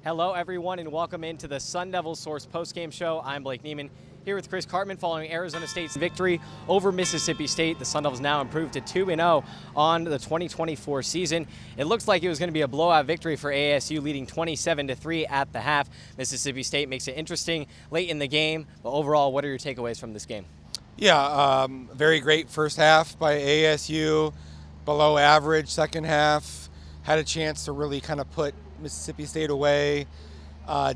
Hello, everyone, and welcome into the SunDevilSource Postgame Show. I'm Blake Neiman, here with Chris Cartman following Arizona State's victory over Mississippi State. The Sun Devils now improved to 2-0 on the 2024 season. It looks like it was going to be a blowout victory for ASU, leading 27-3 at the half. Mississippi State makes it interesting late in the game, but overall, what are your takeaways from this game? Yeah, very great first half by ASU, below average second half. Had a chance to really kind of put Mississippi State away.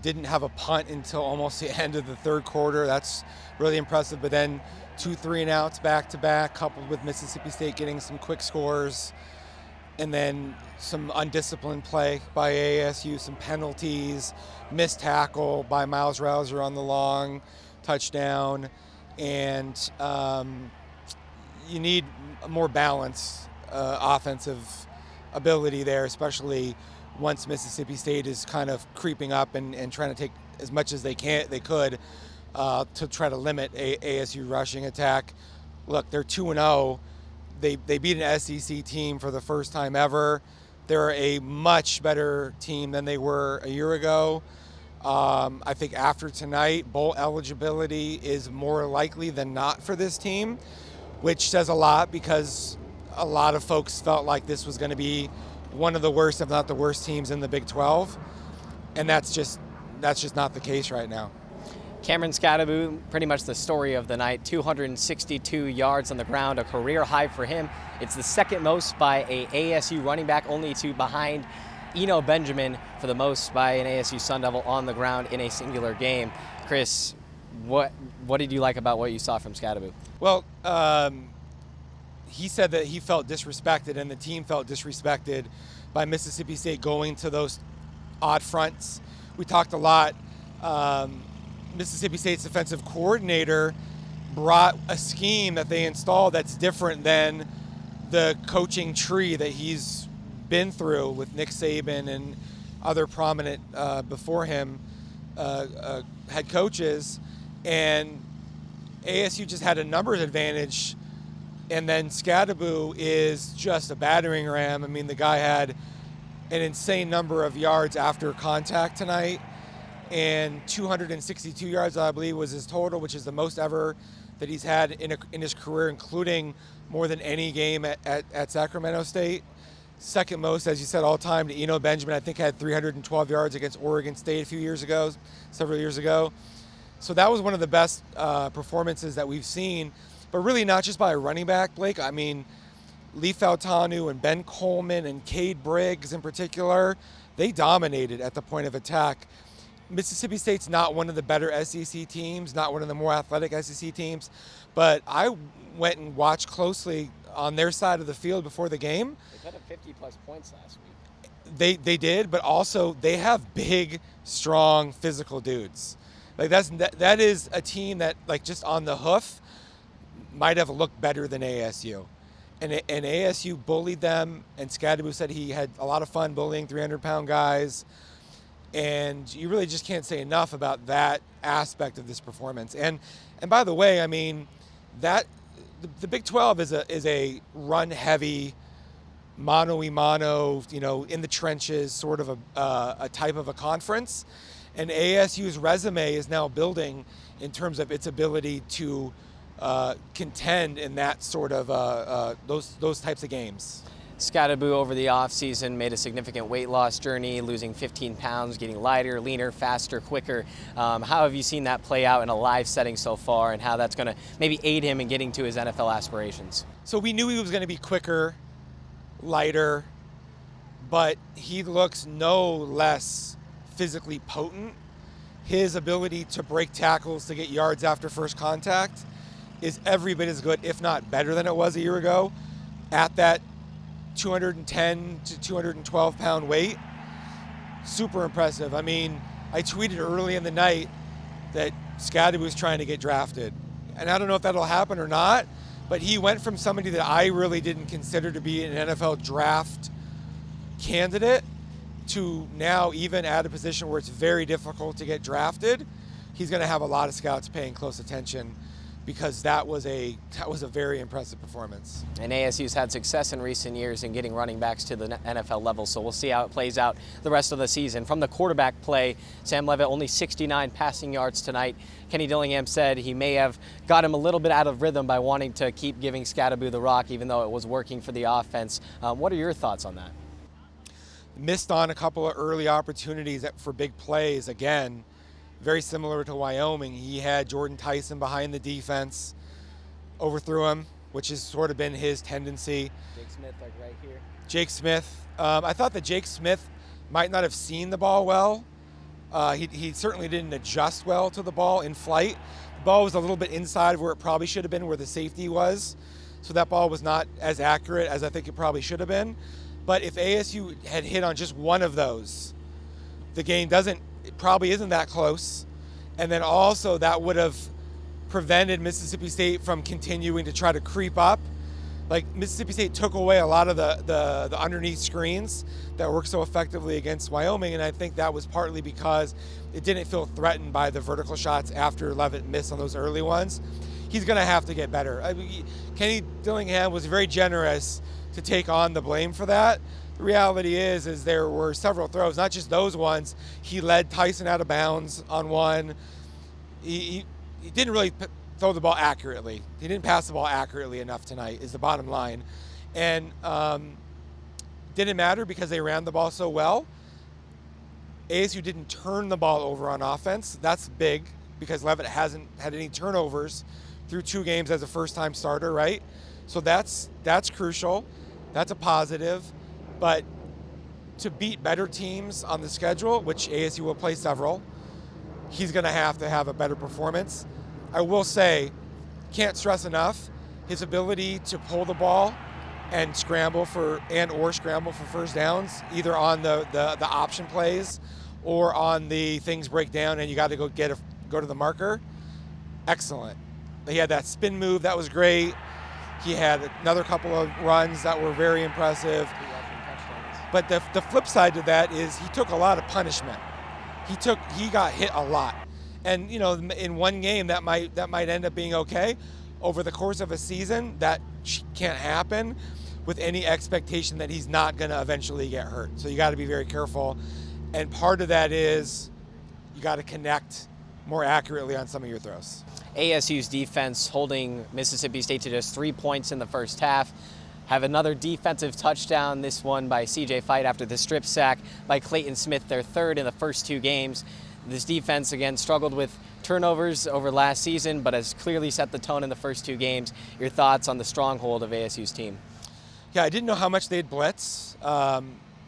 Didn't have a punt until almost the end of the third quarter. That's really impressive. But then 2 3-and-outs back to back, coupled with Mississippi State getting some quick scores, and then some undisciplined play by ASU, some penalties, missed tackle by Miles Rouser on the long touchdown, and you need a more balanced offensive ability there, especially once Mississippi State is kind of creeping up and trying to take as much as they could to try to limit ASU rushing attack. Look, they're 2-0. They beat an SEC team for the first time ever. They're a much better team than they were a year ago. I think after tonight, bowl eligibility is more likely than not for this team, which says a lot because a lot of folks felt like this was going to be one of the worst, if not the worst, teams in the Big 12, and that's just not the case right now. Cameron Skattebo, pretty much the story of the night, 262 yards on the ground, a career high for him. It's the second most by a ASU running back, only behind Eno Benjamin for the most by an ASU Sun Devil on the ground in a singular game. Chris, what did you like about what you saw from Skattebo? Well, he said that he felt disrespected and the team felt disrespected by Mississippi State going to those odd fronts. We talked a lot. Mississippi State's defensive coordinator brought a scheme that they installed that's different than the coaching tree that he's been through with Nick Saban and other prominent before him head coaches. And ASU just had a numbers advantage. And then Skattebo is just a battering ram. I mean, the guy had an insane number of yards after contact tonight, and 262 yards, I believe, was his total, which is the most ever that he's had in his career, including more than any game at Sacramento State. Second most, as you said, all time to Eno Benjamin. I think had 312 yards against Oregon State several years ago. So that was one of the best performances that we've seen. But really not just by a running back, Blake. I mean, Lee Fautanu and Ben Coleman and Cade Briggs in particular, they dominated at the point of attack. Mississippi State's not one of the better SEC teams, not one of the more athletic SEC teams, but I went and watched closely on their side of the field before the game. They put up 50-plus points last week. They did, but also they have big, strong, physical dudes. Like that is a team that, like, just on the hoof, might have looked better than ASU. And ASU bullied them, and Skattebo said he had a lot of fun bullying 300-pound guys. And you really just can't say enough about that aspect of this performance. And by the way, I mean, that the Big 12 is a run-heavy, mano-a-mano, in the trenches sort of a type of a conference. And ASU's resume is now building in terms of its ability to contend in that sort of those types of games. Skattebo over the offseason made a significant weight loss journey, losing 15 pounds, getting lighter, leaner, faster, quicker. How have you seen that play out in a live setting so far, and how that's going to maybe aid him in getting to his NFL aspirations? So we knew he was going to be quicker, lighter, but he looks no less physically potent. His ability to break tackles, to get yards after first contact, is every bit as good, if not better than it was a year ago, at that 210 to 212 pound weight. Super impressive. I mean, I tweeted early in the night that Skattebo was trying to get drafted. And I don't know if that'll happen or not, but he went from somebody that I really didn't consider to be an NFL draft candidate to now even at a position where it's very difficult to get drafted. He's going to have a lot of scouts paying close attention because that was a very impressive performance. And ASU's had success in recent years in getting running backs to the NFL level, so we'll see how it plays out the rest of the season. From the quarterback play, Sam Levitt only 69 passing yards tonight. Kenny Dillingham said he may have got him a little bit out of rhythm by wanting to keep giving Skattebo the rock, even though it was working for the offense. What are your thoughts on that? Missed on a couple of early opportunities for big plays. Again, very similar to Wyoming. He had Jordan Tyson behind the defense, overthrew him, which has sort of been his tendency. Jake Smith, like right here. Jake Smith. I thought that Jake Smith might not have seen the ball well. He certainly didn't adjust well to the ball in flight. The ball was a little bit inside of where it probably should have been, where the safety was. So that ball was not as accurate as I think it probably should have been. But if ASU had hit on just one of those, the game it probably isn't that close. And then also that would have prevented Mississippi State from continuing to try to creep up. Like, Mississippi State took away a lot of the underneath screens that worked so effectively against Wyoming, and I think that was partly because it didn't feel threatened by the vertical shots after Levitt missed on those early ones. He's going to have to get better. Kenny Dillingham was very generous to take on the blame for that. The reality is there were several throws, not just those ones. He led Tyson out of bounds on one. He didn't really throw the ball accurately. He didn't pass the ball accurately enough tonight, is the bottom line. And didn't matter because they ran the ball so well. ASU didn't turn the ball over on offense. That's big because Levitt hasn't had any turnovers through 2 games as a first-time starter, right? So that's crucial. That's a positive. But to beat better teams on the schedule, which ASU will play several, he's going to have a better performance. I will say, can't stress enough, his ability to pull the ball and scramble for first downs, either on the option plays or on the things break down and you got to go to the marker. Excellent. He had that spin move, that was great. He had another couple of runs that were very impressive. But the flip side to that is he took a lot of punishment. He got hit a lot. And in one game that might end up being okay. Over the course of a season, that can't happen with any expectation that he's not going to eventually get hurt. So you got to be very careful. And part of that is you got to connect more accurately on some of your throws. ASU's defense holding Mississippi State to just 3 points in the first half. Have another defensive touchdown, this one by C.J. Fight after the strip sack by Clayton Smith, their 3rd in the first 2 games. This defense, again, struggled with turnovers over last season, but has clearly set the tone in the first 2 games. Your thoughts on the stronghold of ASU's team? Yeah, I didn't know how much they'd blitz.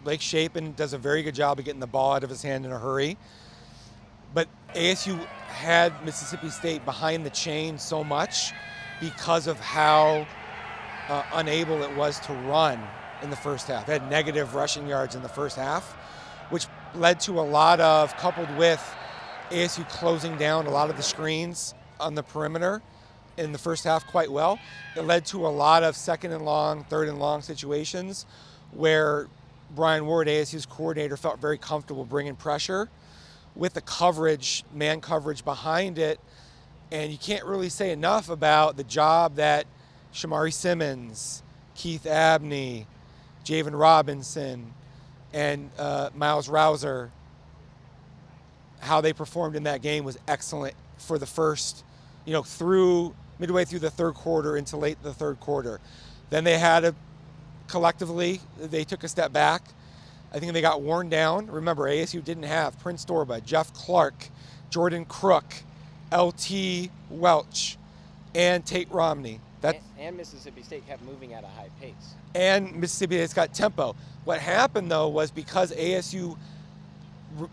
Blake Shapen does a very good job of getting the ball out of his hand in a hurry. But ASU had Mississippi State behind the chain so much because of how unable it was to run in the first half. It had negative rushing yards in the first half, which led to a lot of, coupled with ASU closing down a lot of the screens on the perimeter in the first half quite well. It led to a lot of 2nd and long, 3rd and long situations where Brian Ward, ASU's coordinator, felt very comfortable bringing pressure with the coverage, man coverage behind it. And you can't really say enough about the job that Shamari Simmons, Keith Abney, Javen Robinson, and Miles Rouser, how they performed in that game was excellent for the first, through midway through the 3rd quarter into late the 3rd quarter. Then they had collectively, they took a step back. I think they got worn down. Remember, ASU didn't have Prince Dorba, Jeff Clark, Jordan Crook, LT Welch, and Tate Romney. And Mississippi State kept moving at a high pace. And Mississippi State's got tempo. What happened, though, was because ASU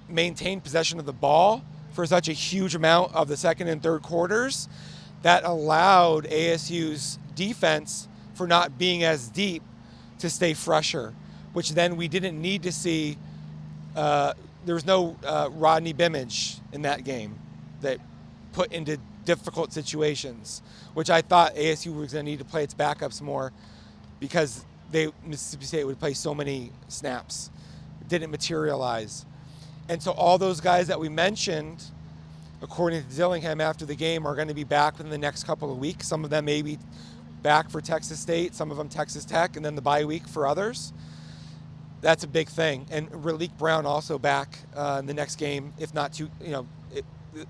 maintained possession of the ball for such a huge amount of the 2nd and 3rd quarters, that allowed ASU's defense, for not being as deep, to stay fresher, which then we didn't need to see. There was no Rodney Bimage in that game that put into difficult situations, which I thought ASU was going to need to play its backups more because Mississippi State would play so many snaps. It didn't materialize. And so all those guys that we mentioned according to Dillingham after the game, are going to be back within the next couple of weeks. Some of them may be back for Texas State, some of them Texas Tech, and then the bye week for others. That's a big thing. And Raleek Brown also back in the next game, if not two,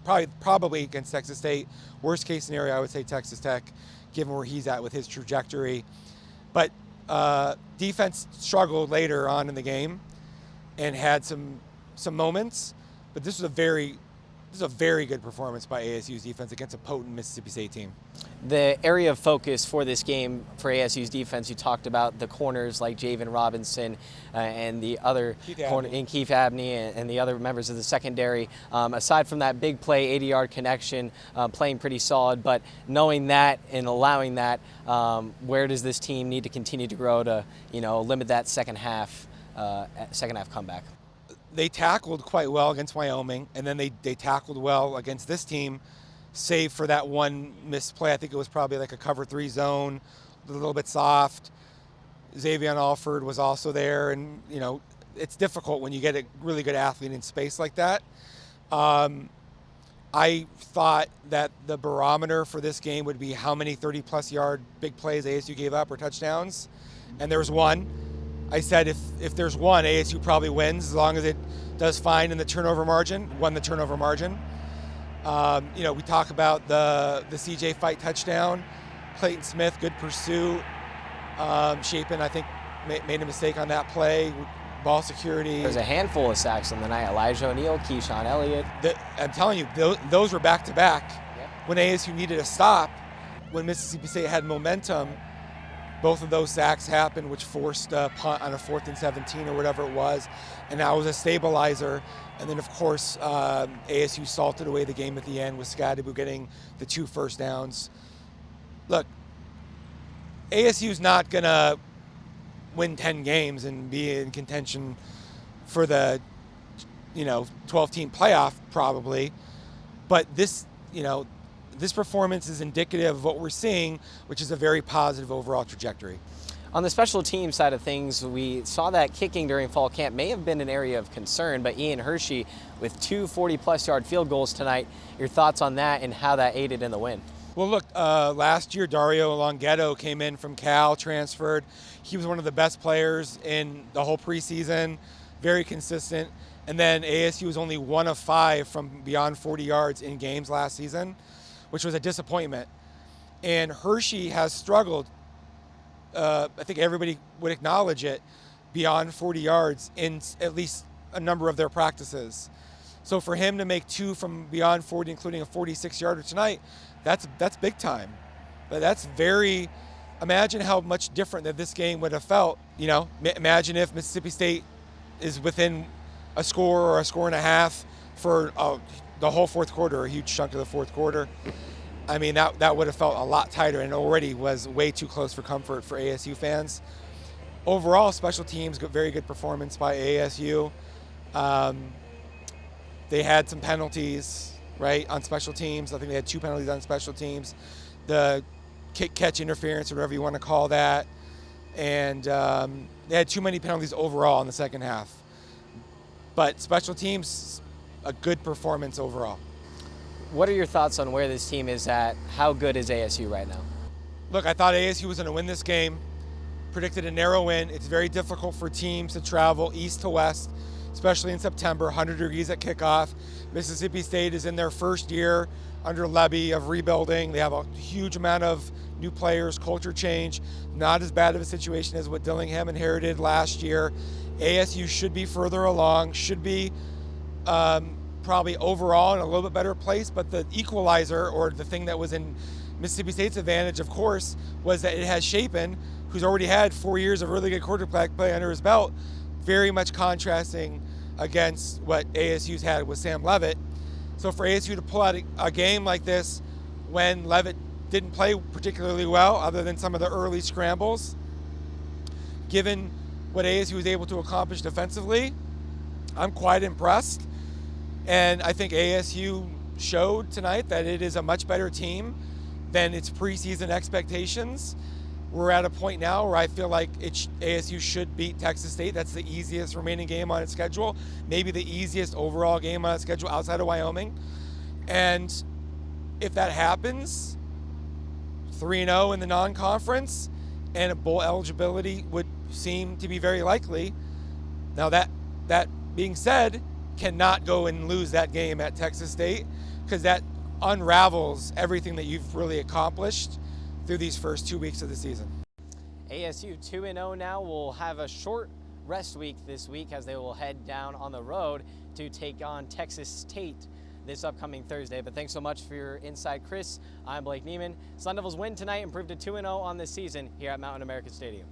probably against Texas State. Worst case scenario, I would say Texas Tech, given where he's at with his trajectory. But defense struggled later on in the game and had some moments. But this was a very good performance by ASU's defense against a potent Mississippi State team. The area of focus for this game for ASU's defense, you talked about the corners like Javen Robinson and the other corner in Keith Abney and the other members of the secondary. Aside from that big play, 80-yard connection, playing pretty solid. But knowing that and allowing that, where does this team need to continue to grow to, limit that second half comeback? They tackled quite well against Wyoming, and then they tackled well against this team, save for that one missed play. I think it was probably like a cover 3 zone, a little bit soft. Xavier Alford was also there, and it's difficult when you get a really good athlete in space like that. I thought that the barometer for this game would be how many 30-plus yard big plays ASU gave up or touchdowns, and there was one. I said if there's one, ASU probably wins as long as it does fine in the turnover margin, won the turnover margin. We talk about the CJ Fight touchdown. Clayton Smith, good pursuit. Chapin, I think, made a mistake on that play. Ball security. There's a handful of sacks on the night. Elijah O'Neal, Keyshawn Elliott. I'm telling you, those were back-to-back. Yep. When ASU needed a stop, when Mississippi State had momentum, both of those sacks happened, which forced a punt on a 4th and 17 or whatever it was, and that was a stabilizer. And then, of course, ASU salted away the game at the end with Skattebo getting the 2 first downs. Look, ASU's not going to win 10 games and be in contention for the 12-team playoff probably, but this performance is indicative of what we're seeing, which is a very positive overall trajectory. On the special team side of things, we saw that kicking during fall camp may have been an area of concern, but Ian Hershey with 2 40-plus yard field goals tonight. Your thoughts on that and how that aided in the win? Well, look, last year Dario Longetto came in from Cal, transferred. He was one of the best players in the whole preseason, very consistent. And then ASU was only 1 of 5 from beyond 40 yards in games last season, which was a disappointment. And Hershey has struggled, I think everybody would acknowledge it, beyond 40 yards in at least a number of their practices. So for him to make 2 from beyond 40, including a 46-yarder tonight, that's big time. But that's very, imagine how much different that this game would have felt. Imagine if Mississippi State is within a score or a score and a half for the whole fourth quarter, a huge chunk of the fourth quarter. I mean, that would have felt a lot tighter and already was way too close for comfort for ASU fans. Overall, special teams, very good performance by ASU. They had some penalties, right, on special teams. I think they had 2 penalties on special teams. The kick-catch interference, or whatever you want to call that. And they had too many penalties overall in the second half. But special teams, a good performance overall. What are your thoughts on where this team is at? How good is ASU right now? Look, I thought ASU was going to win this game. Predicted a narrow win. It's very difficult for teams to travel east to west, especially in September, 100 degrees at kickoff. Mississippi State is in their first year under Levy of rebuilding. They have a huge amount of new players, culture change, not as bad of a situation as what Dillingham inherited last year. ASU should be further along, should be probably overall in a little bit better place, but the equalizer, or the thing that was in Mississippi State's advantage, of course, was that it has Chapin, who's already had 4 years of really good quarterback play under his belt, very much contrasting against what ASU's had with Sam Leavitt. So for ASU to pull out a game like this when Leavitt didn't play particularly well, other than some of the early scrambles, given what ASU was able to accomplish defensively, I'm quite impressed. And I think ASU showed tonight that it is a much better team than its preseason expectations. We're at a point now where I feel like ASU should beat Texas State. That's the easiest remaining game on its schedule, maybe the easiest overall game on its schedule outside of Wyoming. And if that happens, 3-0 in the non-conference, and a bowl eligibility would seem to be very likely. Now that being said, cannot go and lose that game at Texas State, because that unravels everything that you've really accomplished through these first 2 weeks of the season. ASU 2-0 now will have a short rest week this week as they will head down on the road to take on Texas State this upcoming Thursday. But thanks so much for your insight, Chris. I'm Blake Neiman. Sun Devils win tonight, improved to 2-0 on this season here at Mountain America Stadium.